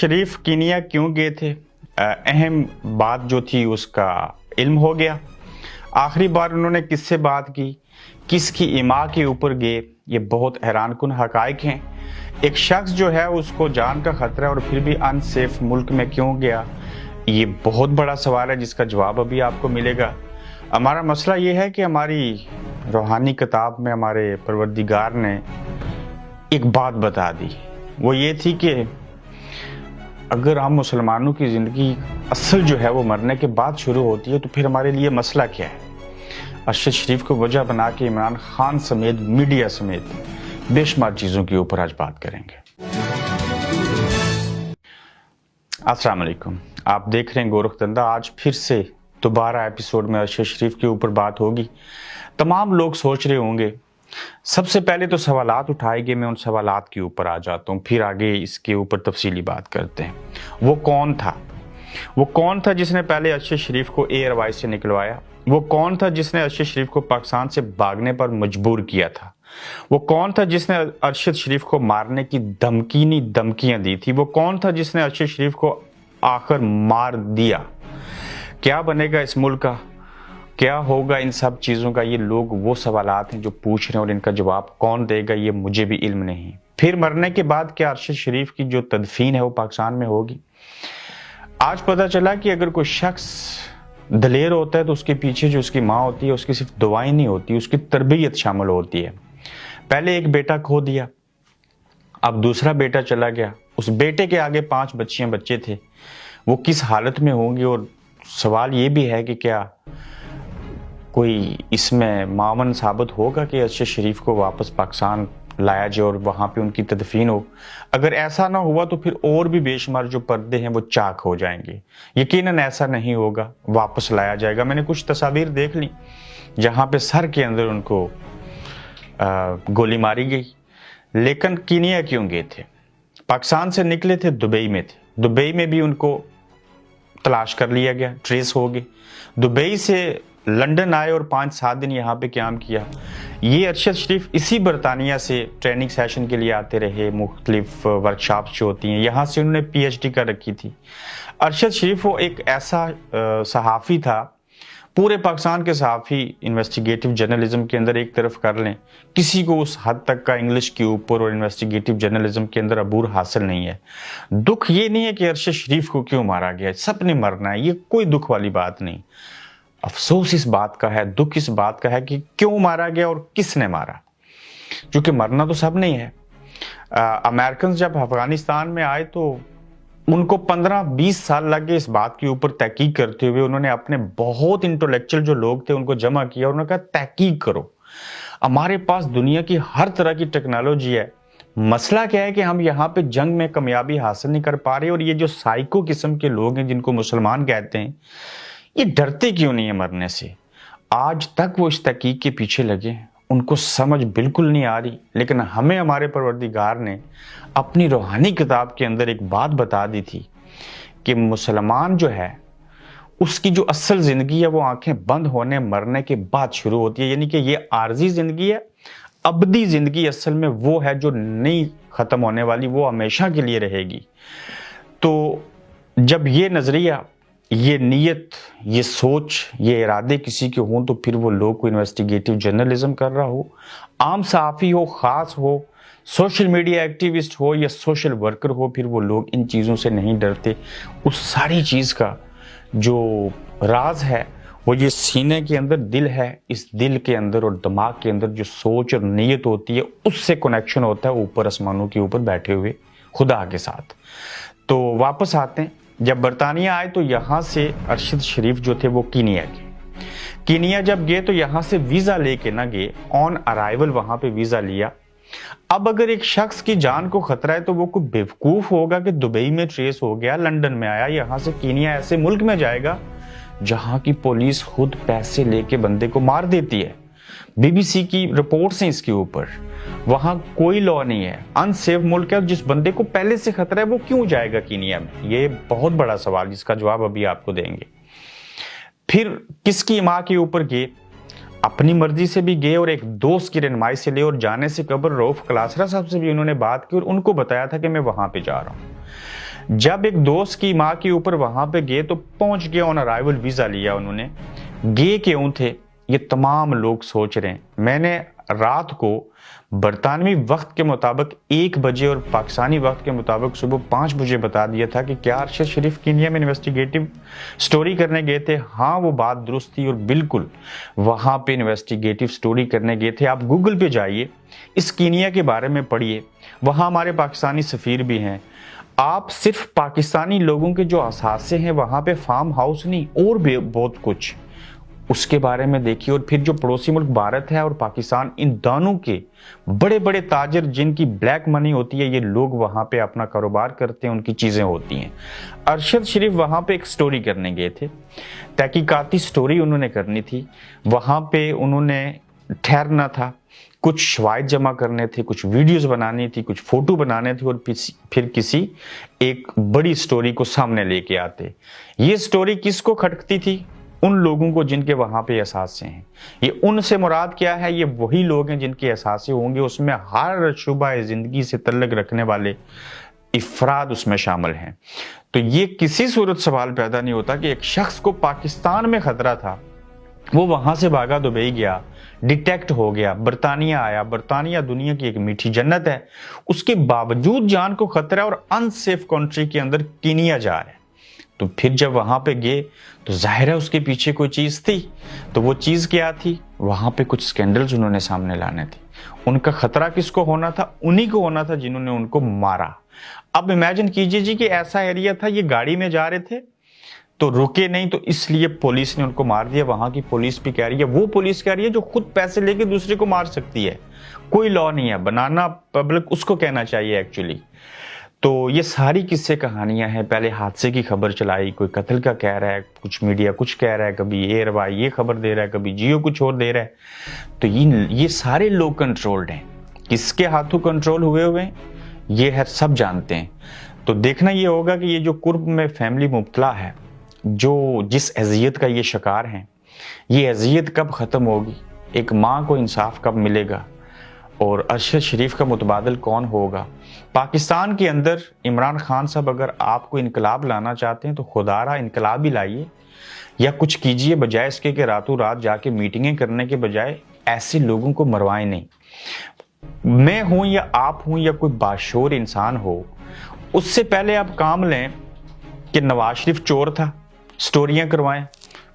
شریف Kenya کیوں گئے تھے؟ اہم بات جو تھی اس کا علم ہو گیا۔ آخری بار انہوں نے کس سے بات کی، کس کی ایما کے اوپر گئے، یہ بہت حیران کن حقائق ہیں۔ ایک شخص جو ہے اس کو جان کا خطرہ اور پھر بھی ان سیف ملک میں کیوں گیا، یہ بہت بڑا سوال ہے جس کا جواب ابھی آپ کو ملے گا۔ ہمارا مسئلہ یہ ہے کہ ہماری روحانی کتاب میں ہمارے پروردگار نے ایک بات بتا دی، وہ یہ تھی کہ اگر ہم مسلمانوں کی زندگی اصل جو ہے وہ مرنے کے بعد شروع ہوتی ہے تو پھر ہمارے لیے مسئلہ کیا ہے۔ ارشد شریف کو وجہ بنا کے عمران خان سمیت میڈیا سمیت بے شمار چیزوں کے اوپر آج بات کریں گے۔ السلام علیکم، آپ دیکھ رہے ہیں گورکھ دھندا۔ آج پھر سے دوبارہ ایپیسوڈ میں ارشد شریف کے اوپر بات ہوگی۔ تمام لوگ سوچ رہے ہوں گے، سب سے پہلے تو سوالات اٹھائے گئے، میں ان سوالات کے اوپر آ جاتا ہوں، پھر آگے اس کے اوپر تفصیلی بات کرتے ہیں۔ وہ کون تھا جس نے پہلے ارشد شریف کو ایئر وائس سے نکلوایا؟ وہ کون تھا جس نے ارشد شریف کو پاکستان سے بھاگنے پر مجبور کیا تھا؟ وہ کون تھا جس نے ارشد شریف کو مارنے کی دھمکیاں دی تھی؟ وہ کون تھا جس نے ارشد شریف کو آخر مار دیا؟ کیا بنے گا اس ملک کا، کیا ہوگا ان سب چیزوں کا؟ یہ لوگ وہ سوالات ہیں جو پوچھ رہے ہیں، اور ان کا جواب کون دے گا یہ مجھے بھی علم نہیں۔ پھر مرنے کے بعد کیا ارشد شریف کی جو تدفین ہے وہ پاکستان میں ہوگی؟ آج پتہ چلا کہ اگر کوئی شخص دلیر ہوتا ہے تو اس کے پیچھے جو اس کی ماں ہوتی ہے اس کی صرف دعائیں نہیں ہوتی، اس کی تربیت شامل ہوتی ہے۔ پہلے ایک بیٹا کھو دیا، اب دوسرا بیٹا چلا گیا، اس بیٹے کے آگے 5 بچے تھے، وہ کس حالت میں ہوں گے؟ اور سوال یہ بھی ہے کہ کیا کوئی اس میں معاون ثابت ہوگا کہ ارشد شریف کو واپس پاکستان لایا جائے اور وہاں پہ ان کی تدفین ہو؟ اگر ایسا نہ ہوا تو پھر اور بھی بے شمار جو پردے ہیں وہ چاک ہو جائیں گے۔ یقیناً ایسا نہیں ہوگا، واپس لایا جائے گا۔ میں نے کچھ تصاویر دیکھ لی جہاں پہ سر کے اندر ان کو گولی ماری گئی۔ لیکن کینیا کیوں گئے تھے؟ پاکستان سے نکلے تھے، دبئی میں تھے، دبئی میں بھی ان کو تلاش کر لیا گیا، ٹریس ہو گئے۔ دبئی سے لنڈن آئے اور 5-7 دن یہاں پہ قیام کیا۔ یہ ارشد شریف اسی برطانیہ سے ٹریننگ سیشن کے لیے آتے رہے، مختلف ورکشاپس جو ہوتی ہیں یہاں سے انہوں نے پی ایچ ڈی کر رکھی تھی۔ ارشد شریف وہ ایک ایسا صحافی تھا، پورے پاکستان کے صحافی انویسٹیگیٹو جرنلزم کے اندر ایک طرف کر لیں، کسی کو اس حد تک کا انگلش کے اوپر اور انویسٹیگیٹو جرنلزم کے اندر عبور حاصل نہیں ہے۔ دکھ یہ نہیں ہے کہ ارشد شریف کو کیوں مارا گیا، سب نے مرنا ہے، یہ کوئی دکھ والی بات نہیں۔ افسوس اس بات کا ہے، دکھ اس بات کا ہے کہ کیوں مارا گیا اور کس نے مارا، کیونکہ مرنا تو سب نہیں ہے۔ امریکنز جب افغانستان میں آئے تو ان کو 15-20 سال لگ گئے اس بات کے اوپر تحقیق کرتے ہوئے۔ انہوں نے اپنے بہت انٹلیکچوئل جو لوگ تھے ان کو جمع کیا، انہوں نے کہا تحقیق کرو، ہمارے پاس دنیا کی ہر طرح کی ٹیکنالوجی ہے، مسئلہ کیا ہے کہ ہم یہاں پہ جنگ میں کامیابی حاصل نہیں کر پا رہے۔ اور یہ جو سائیکو قسم کے لوگ ہیں جن کو مسلمان کہتے ہیں، یہ ڈرتے کیوں نہیں ہیں مرنے سے؟ آج تک وہ اس تحقیق کے پیچھے لگے، ان کو سمجھ بالکل نہیں آ رہی۔ لیکن ہمیں ہمارے پروردگار نے اپنی روحانی کتاب کے اندر ایک بات بتا دی تھی کہ مسلمان جو ہے اس کی جو اصل زندگی ہے وہ آنکھیں بند ہونے مرنے کے بعد شروع ہوتی ہے، یعنی کہ یہ عارضی زندگی ہے۔ ابدی زندگی اصل میں وہ ہے جو نہیں ختم ہونے والی، وہ ہمیشہ کے لیے رہے گی۔ تو جب یہ نظریہ، یہ نیت، یہ سوچ، یہ ارادے کسی کے ہوں تو پھر وہ لوگ کو انویسٹیگیٹو جرنلزم کر رہا ہو، عام صحافی ہو، خاص ہو، سوشل میڈیا ایکٹیوسٹ ہو یا سوشل ورکر ہو، پھر وہ لوگ ان چیزوں سے نہیں ڈرتے۔ اس ساری چیز کا جو راز ہے وہ یہ سینے کے اندر دل ہے، اس دل کے اندر اور دماغ کے اندر جو سوچ اور نیت ہوتی ہے اس سے کنیکشن ہوتا ہے اوپر آسمانوں کے اوپر بیٹھے ہوئے خدا کے ساتھ۔ تو واپس آتے ہیں، جب برطانیہ آئے تو یہاں سے ارشد شریف جو تھے وہ کینیا گئے۔ کینیا جب گئے تو یہاں سے ویزا لے کے نہ گئے، آن ارائیول وہاں پہ ویزا لیا۔ اب اگر ایک شخص کی جان کو خطرہ ہے تو وہ کوئی بیوقوف ہوگا کہ دبئی میں ٹریس ہو گیا، لنڈن میں آیا، یہاں سے کینیا ایسے ملک میں جائے گا جہاں کی پولیس خود پیسے لے کے بندے کو مار دیتی ہے۔ بی بی سی کی رپورٹس ہیں اس کے اوپر، وہاں کوئی لا نہیں ہے، ان سیف ملک ہے، اور جس بندے کو پہلے سے خطرہ ہے وہ کیوں جائے گا کینیا میں؟ یہ بہت بڑا سوال جس کا جواب ابھی آپ کو دیں گے۔ پھر کس کی ماں کے اوپر گئے؟ اپنی مرضی سے بھی گئے اور ایک دوست کی رہنمائی سے لے، اور جانے سے قبل رؤف کلاسرا صاحب سے بھی انہوں نے بات کی اور ان کو بتایا تھا کہ میں وہاں پہ جا رہا ہوں۔ जब एक दोस्त की माँ के ऊपर वहां पे गए तो पहुंच गए, ऑन अराइवल वीजा लिया उन्होंने। गए क्यों थे ये तमाम लोग सोच रहे हैं। मैंने रात को बरतानवी वक्त के मुताबिक 1 बजे और पाकिस्तानी वक्त के मुताबिक सुबह 5 बजे बता दिया था कि क्या अरशद शरीफ कीनिया में इन्वेस्टिगेटिव स्टोरी करने गए थे। हाँ, वो बात दुरुस्त थी और बिल्कुल वहां पे इन्वेस्टिगेटिव स्टोरी करने गए थे। आप गूगल पे जाइए, इस कीनिया के बारे में पढ़िए, वहां हमारे पाकिस्तानी सफीर भी हैं। आप सिर्फ पाकिस्तानी लोगों के जो असासे हैं वहां पे फार्म हाउस नहीं और भी बहुत कुछ उसके बारे में देखिए। और फिर जो पड़ोसी मुल्क भारत है और पाकिस्तान, इन दोनों के बड़े बड़े ताजर जिनकी ब्लैक मनी होती है, ये लोग वहां पे अपना कारोबार करते हैं, उनकी चीजें होती हैं। अरशद शरीफ वहां पे एक स्टोरी करने गए थे, तहकीकाती स्टोरी उन्होंने करनी थी। वहां पे उन्होंने ठहरना था, कुछ शवाहिद जमा करने थे, कुछ वीडियोस बनानी थी, कुछ फोटो बनाने थे और फिर किसी एक बड़ी स्टोरी को सामने लेके आते। ये स्टोरी किसको खटकती थी? उन लोगों को जिनके वहां पे एहसासे हैं। ये उनसे मुराद क्या है? ये वही लोग हैं जिनके एहसासे होंगे, उसमें हर शुबा जिंदगी से तल्लक रखने वाले इफराद उसमें शामिल हैं। तो ये किसी सूरत सवाल पैदा नहीं होता कि एक शख्स को पाकिस्तान में खतरा था, वो वहां से भागा दुबई गया, डिटेक्ट हो गया, बरतानिया आया। बरतानिया दुनिया की एक मीठी जन्नत है, उसके बावजूद जान को खतरा और अनसेफ कंट्री के अंदर कीनिया जा रहा है। तो फिर जब वहां पे गए तो जाहिर है उसके पीछे कोई चीज थी। तो वो चीज क्या थी? वहां पे कुछ स्कैंडल्स उन्होंने सामने लाने थे। उनका खतरा किसको होना था? उन्हीं को होना था जिन्होंने उनको मारा। अब इमेजिन कीजिए जी कि ऐसा एरिया था, ये गाड़ी में जा रहे थे तो रुके नहीं, तो इसलिए पुलिस ने उनको मार दिया। वहां की पुलिस भी कह रही है, वो पुलिस कह रही है जो खुद पैसे लेके दूसरे को मार सकती है। कोई लॉ नहीं है, बनाना पब्लिक उसको कहना चाहिए एक्चुअली। तो ये सारी किस्से कहानियां हैं। पहले हादसे की खबर चलाई, कोई कत्ल का कह रहा है, कुछ मीडिया कुछ कह रहा है, कभी एयर वाई ये खबर दे रहा है, कभी जियो कुछ और दे रहा है। तो ये सारे लोग कंट्रोल्ड हैं। किसके हाथों कंट्रोल हुए ये है, सब जानते हैं। तो देखना ये होगा कि ये जो कुर्ब में फैमिली मुब्तला है, जो जिस अजियत का ये शिकार हैं, ये अजियत कब ख़त्म होगी? एक माँ को इंसाफ कब मिलेगा? और अरशद शरीफ का मुतबादिल कौन होगा? पाकिस्तान के अंदर इमरान खान साहब अगर आपको इनकलाब लाना चाहते हैं तो खुदारा इनकलाब ही लाइए या कुछ कीजिए, बजाय इसके कि रातों रात जाके मीटिंगें करने के बजाय ऐसे लोगों को मरवाएं नहीं। मैं हूं या आप हूं या कोई बाशोर इंसान हो, उससे पहले आप काम लें कि नवाज शरीफ चोर था, स्टोरियां करवाएं,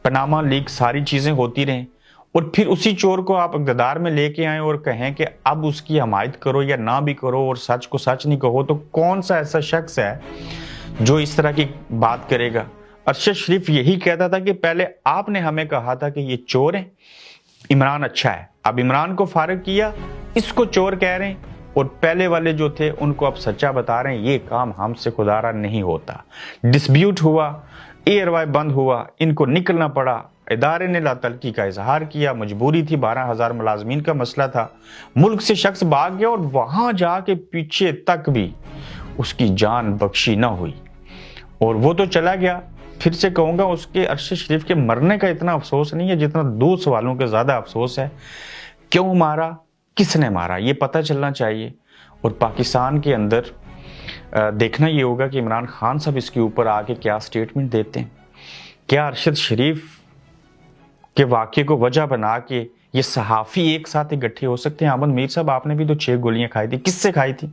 पनामा लीक सारी चीजें होती रहें, और फिर उसी चोर को आप इक़्तिदार में लेके आए और कहें कि अब उसकी हमायत करो या ना भी करो और सच को सच नहीं कहो। तो कौन सा ऐसा शख्स है जो इस तरह की बात करेगा? अरशद शरीफ यही कहता था कि पहले आपने हमें कहा था कि ये चोर है, इमरान अच्छा है। अब इमरान को फारिग किया, इसको चोर कह रहे हैं, और पहले वाले जो थे उनको अब सच्चा बता रहे हैं। ये काम हमसे खुदारा नहीं होता। डिस्प्यूट हुआ, एयरवाई बंद हुआ, इनको निकलना पड़ा, इदारे ने लातल्की का इजहार किया, मजबूरी थी, 12,000 मुलाजमीन का मसला था, मुल्क से शख्स भाग गया और वहां जाके पीछे तक भी उसकी जान बख्शी ना हुई और वो तो चला गया। फिर से कहूंगा, उसके अरशद शरीफ के मरने का इतना अफसोस नहीं है जितना 2 सवालों के ज्यादा अफसोस है। क्यों मारा, किसने मारा, ये पता चलना चाहिए। और पाकिस्तान के अंदर देखना ये होगा कि इमरान खान साहब इसके ऊपर आके क्या स्टेटमेंट देते हैं। क्या अरशद शरीफ के वाक़े को वजह बना के ये सहाफ़ी एक साथ इकट्ठे हो सकते हैं? अहमद मीर साहब, आपने भी तो 6 गोलियां खाई थी, किससे खाई थी?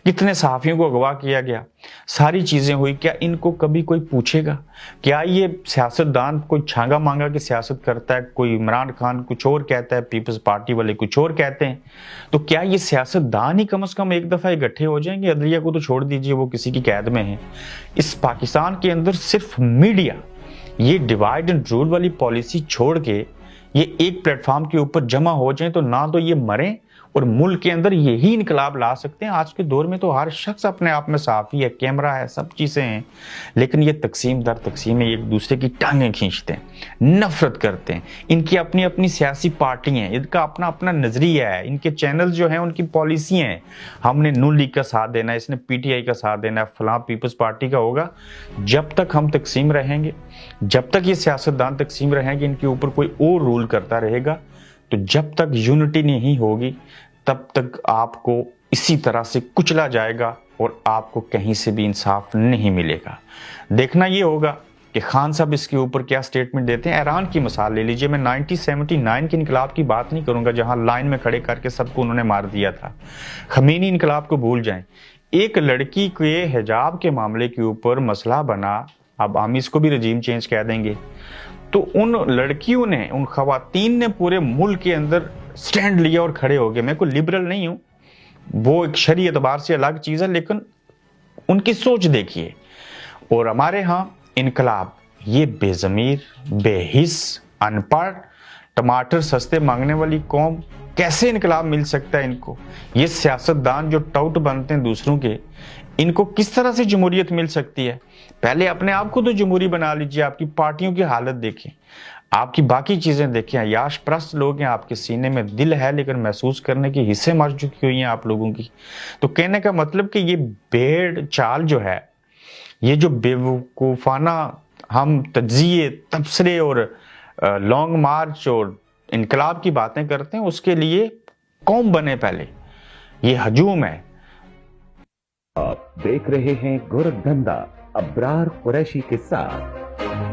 कितने सहाफ़ियों को अगवा किया गया, सारी चीज़ें हुई। क्या इनको कभी कोई पूछेगा? क्या ये सियासतदान कोई छांगा मांगा की सियासत करता है? कोई इमरान खान कुछ और कहता है, पीपल्स पार्टी वाले कुछ और कहते हैं। तो क्या ये सियासतदान ही कम से कम एक दफ़ा इकट्ठे हो जाएंगे? अदलिया को तो छोड़ दीजिए, वो किसी की कैद में है। इस पाकिस्तान के अंदर सिर्फ मीडिया ये डिवाइड एंड रूल वाली पॉलिसी छोड़ के ये एक प्लेटफॉर्म के ऊपर जमा हो जाए तो ना तो ये मरें और मुल्क के अंदर यही इनकलाब ला सकते हैं। आज के दौर में तो हर शख्स अपने आप में साफ़ी है, कैमरा है, सब चीज़ें हैं, लेकिन ये तकसीम दर तकसीम है, एक दूसरे की टांगें खींचते हैं, नफरत करते हैं। इनकी अपनी अपनी सियासी पार्टियां हैं, इनका अपना अपना नज़रिया है, इनके चैनल जो हैं उनकी पॉलिसियाँ हैं। हमने नून लीग का साथ देना है, इसने PTI का साथ देना है, फलां पीपल्स पार्टी का होगा। जब तक हम तकसीम रहेंगे, जब तक ये सियासतदान तकसीम रहेंगे, इनके ऊपर कोई और रूल करता रहेगा, तो जब तक यूनिटी नहीं होगी तब तक आपको इसी तरह से कुचला जाएगा। और आपको कहीं से भी इंसाफ नहीं मिलेगा। देखना ये होगा कि खान साहब इसके ऊपर क्या स्टेटमेंट देते हैं। ईरान की मिसाल ले लीजिए, मैं 1979 के इनकलाब की बात नहीं करूंगा जहां लाइन में खड़े करके सबको उन्होंने मार दिया था। खमीनी इनकलाब को भूल जाएं। एक लड़की के हिजाब के मामले के ऊपर मसला बना, अब हम इसको भी रजीम चेंज कह देंगे, तो उन लड़कियों ने, उन खवातीन ने पूरे मुल्क के अंदर स्टैंड लिया और खड़े हो गए। मैं कोई लिबरल नहीं हूं, वो एक शरी एतबार से अलग चीज है, लेकिन उनकी सोच देखिए। और हमारे यहाँ इनकलाब, ये बेजमीर, बेहिस, अनपढ़, टमाटर सस्ते मांगने वाली कौम, कैसे इनकलाब मिल सकता है इनको? ये सियासतदान जो टाउट बनते हैं दूसरों के, इनको किस तरह से जमहूरियत मिल सकती है? पहले अपने आप को तो जमहूरी बना लीजिए। आपकी पार्टियों की हालत देखें, आपकी बाकी चीजें देखें। अयाश प्रस्त लोग हैं, आपके सीने में दिल है लेकिन महसूस करने की हिस्से मर चुकी हुई हैं आप लोगों की। तो कहने का मतलब कि ये भेड़ चाल जो है, ये जो बेवकूफाना हम तज्जिए, तबसरे और लॉन्ग मार्च और इनकलाब की बातें करते हैं, उसके लिए कौम बने पहले। ये हजूम है। आप देख रहे हैं गोरखधंधा अब्रार कुरैशी के साथ।